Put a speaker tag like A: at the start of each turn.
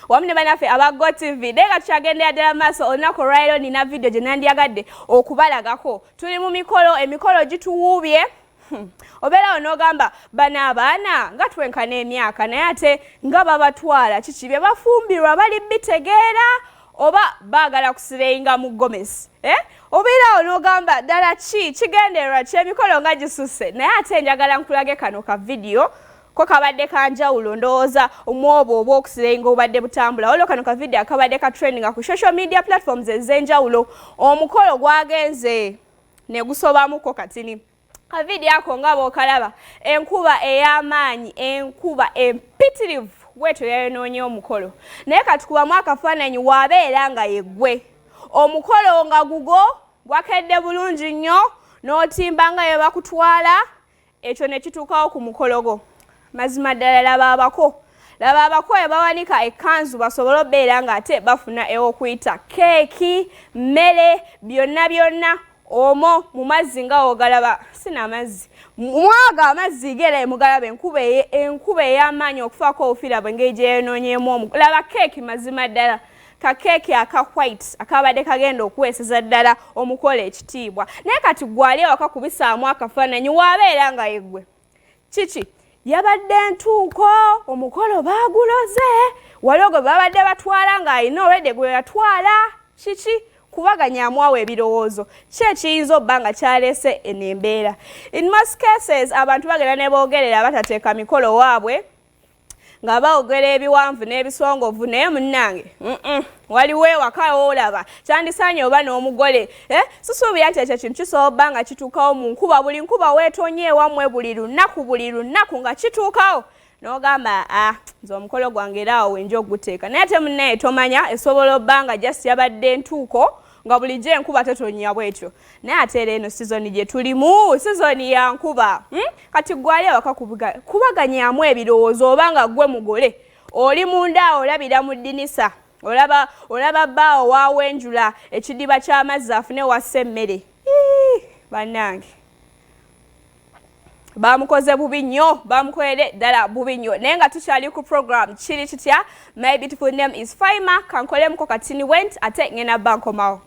A: wamu ne bannaffe aba Go TV denga tukyagendera ddala maaso olunaku olwaleero nina video gye nandyagadde okubalagako tuli mu emikolo gituwuubye obeera onogamba bano abaana nga twenkana emyaka naye ate nga babatwala kiki bye bafumbirwa bali bitegeera oba baagala kusirenga mu gomesi obeera onogamba ddala kigendererwa ky'emikolo nga gisusse naye ate njagala nkulage kano ka video ko kabadde kanjawulo ndowooza omwobo oba okusirenga obadde butambula olwo kano ka video akabadde ka trending ku social media platforms ez'enjawulo omukolo gwagenze ne gusobamuko katini video ako nga bw'okalaba enkuba ey'amaanyi enkuba empitirivu bwetyo yayonoonye omukolo naye katikubamu akafaananyi wabeera nga yeggwe omukolo nga gugo gwakedde bulungi nnyo n'otimba nga bye bakutwala ekyo ne kituukawo ku mukolo gwo mazima ddala laba abako bawanika ekkanzu basobole obbeera nga ate bafuna ew'okuyita keeki mmere byonna omo mu mazzi nga ogalaba sina amazzi mwaga amazzi gere mugalaba enkuba ey'amaanyi okufaako obufira bw'engeri gye yeyonoonyeemu laba keeki mazima ddala ka keeki aka white akabadde kagenda okuweeseza ddala omukolo ekitiibwa naye kati gwali ewaka kubisaamu akafaananyi wabeera nga yeggwe kiki yabadde ntuuko omukolo baaguloze waliwo gwe babadde batwala ng'alina olwedde gwe yatwala kiki kubaganyaamu awo ebirowoozo ki ekiyinza obba nga kyaleese eno embeera in most cases abantu bagenda ne boogerera batateeka mikolo waabwe nga baogera ebiwanvu n'ebisongovu naye munnange waliwo ewaka olaba kyandisaanye oba n'omugole susuubira nti ekyo kintu kisobola obba nga kituukawo mu nkuba buli nkuba weetonye ewammwe buli lunaku nga kituukawo n'ogamba nze omukolo gwange era awo wenja oguteeka naye ate munnaye tomanya esobola obba nga just yabadde ntuuko nga bulijjo enkuba tetonya bwetyo naye ate era eno sizoni gye tulimu sizoni ya nkuba kati gwali awaka kubaganyaamu ebirowoozo oba nga gwe mugole oli munda olabira mu ddinisa olaba bbaawo waawenjula ekidiba ky'amazzi afune wassa emmere bannange bamukoze bubi nnyo bamukolere ddala bubi nnyo naye nga tukyali ku program kiri kitya my beautiful name is Faima kankolemuko katini went ate ngena bankomawo